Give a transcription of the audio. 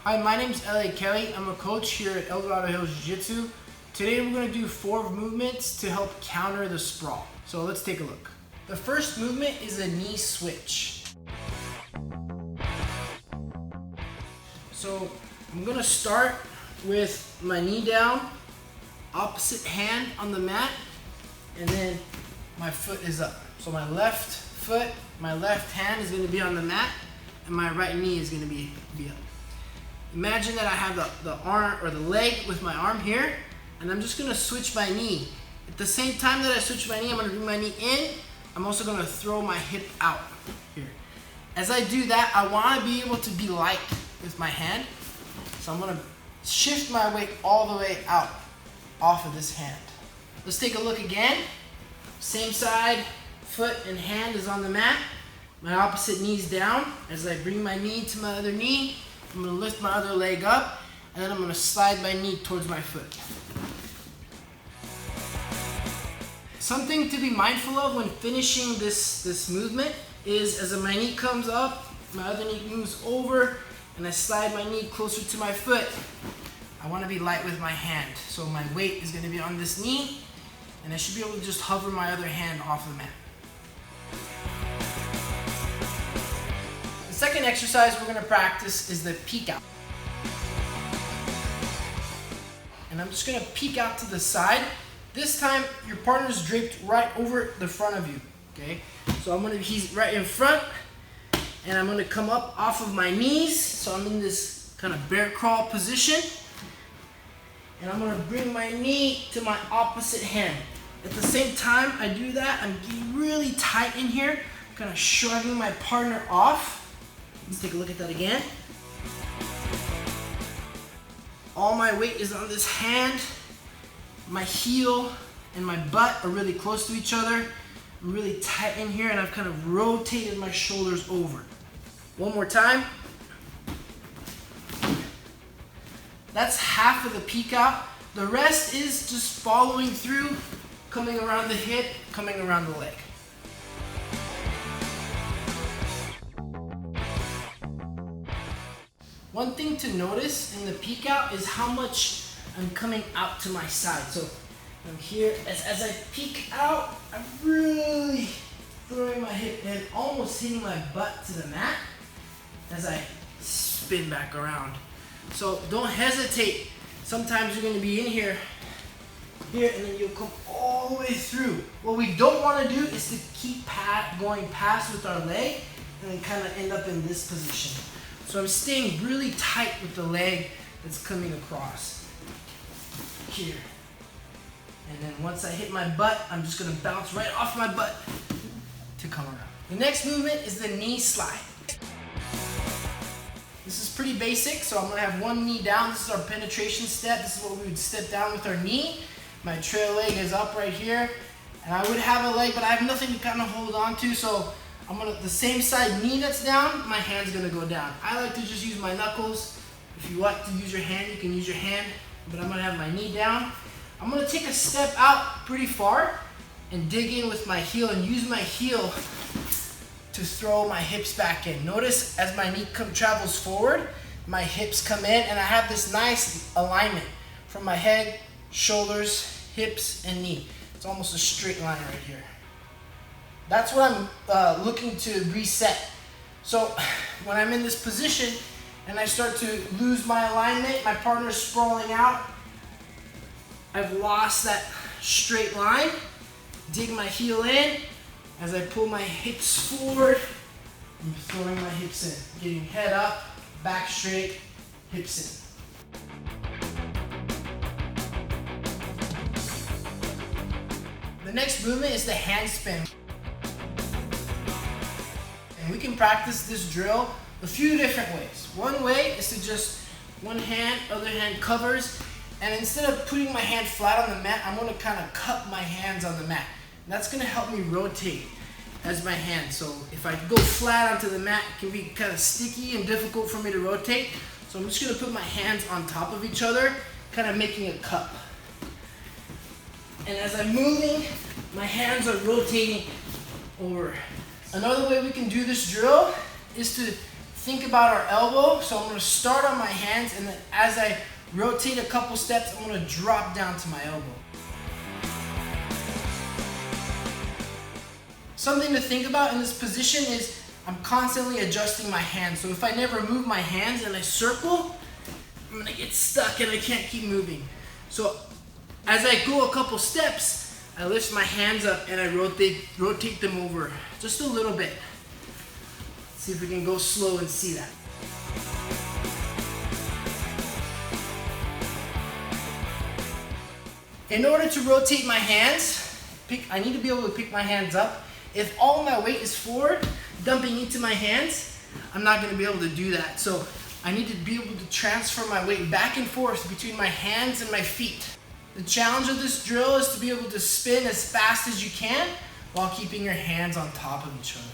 Hi, my name's L.A. Kelly. I'm a coach here at Dorado Hills Jiu Jitsu. Today we're going to do 4 movements to help counter the sprawl. So let's take a look. The first movement is a knee switch. So I'm going to start with my knee down, opposite hand on the mat, and then my foot is up. So my left foot, my left hand is going to be on the mat, and my right knee is going to be up. Imagine that I have the arm or the leg with my arm here, and I'm just gonna switch my knee. At the same time that I switch my knee, I'm gonna bring my knee in. I'm also gonna throw my hip out here. As I do that, I wanna be able to be light with my hand. So I'm gonna shift my weight all the way out off of this hand. Let's take a look again. Same side, foot and hand is on the mat. My opposite knee's down. As I bring my knee to my other knee, I'm going to lift my other leg up, and then I'm going to slide my knee towards my foot. Something to be mindful of when finishing this movement is as my knee comes up, my other knee moves over, and I slide my knee closer to my foot. I want to be light with my hand. So my weight is going to be on this knee, and I should be able to just hover my other hand off the mat. The second exercise we're going to practice is the peek out. And I'm just going to peek out to the side. This time your partner's draped right over the front of you. Okay? So he's right in front, and I'm going to come up off of my knees. So I'm in this kind of bear crawl position. And I'm going to bring my knee to my opposite hand. At the same time I do that, I'm getting really tight in here, kind of shrugging my partner off. Let's take a look at that again. All my weight is on this hand. My heel and my butt are really close to each other. I'm really tight in here, and I've kind of rotated my shoulders over. One more time. That's half of the peek out. The rest is just following through, coming around the hip, coming around the leg. One thing to notice in the peek out is how much I'm coming out to my side. So I'm here, as I peek out, I'm really throwing my hip in, almost hitting my butt to the mat as I spin back around. So don't hesitate. Sometimes you're going to be in here, and then you'll come all the way through. What we don't want to do is to keep going past with our leg and then kind of end up in this position. So I'm staying really tight with the leg that's coming across here. And then once I hit my butt, I'm just going to bounce right off my butt to come around. The next movement is the knee slide. This is pretty basic, so I'm going to have one knee down. This is our penetration step. This is what we would step down with our knee. My trail leg is up right here. And I would have a leg, but I have nothing to kind of hold on to, so the same side knee that's down, my hand's gonna go down. I like to just use my knuckles. If you like to use your hand, you can use your hand, but I'm gonna have my knee down. I'm gonna take a step out pretty far and dig in with my heel and use my heel to throw my hips back in. Notice as my knee travels forward, my hips come in, and I have this nice alignment from my head, shoulders, hips, and knee. It's almost a straight line right here. That's what I'm looking to reset. So when I'm in this position and I start to lose my alignment, my partner's sprawling out, I've lost that straight line. Dig my heel in. As I pull my hips forward, I'm throwing my hips in. Getting head up, back straight, hips in. The next movement is the handspin. And we can practice this drill a few different ways. One way is to just one hand, other hand covers, and instead of putting my hand flat on the mat, I'm going to kind of cup my hands on the mat. And that's going to help me rotate as my hand. So if I go flat onto the mat, it can be kind of sticky and difficult for me to rotate. So I'm just going to put my hands on top of each other, kind of making a cup. And as I'm moving, my hands are rotating over. Another way we can do this drill is to think about our elbow. So I'm gonna start on my hands, and then as I rotate a couple steps, I'm gonna drop down to my elbow. Something to think about in this position is I'm constantly adjusting my hands. So if I never move my hands and I circle, I'm gonna get stuck and I can't keep moving. So as I go a couple steps, I lift my hands up and I rotate them over just a little bit. Let's see if we can go slow and see that. In order to rotate my hands, I need to be able to pick my hands up. If all my weight is forward, dumping into my hands, I'm not gonna be able to do that. So I need to be able to transfer my weight back and forth between my hands and my feet. The challenge of this drill is to be able to spin as fast as you can while keeping your hands on top of each other.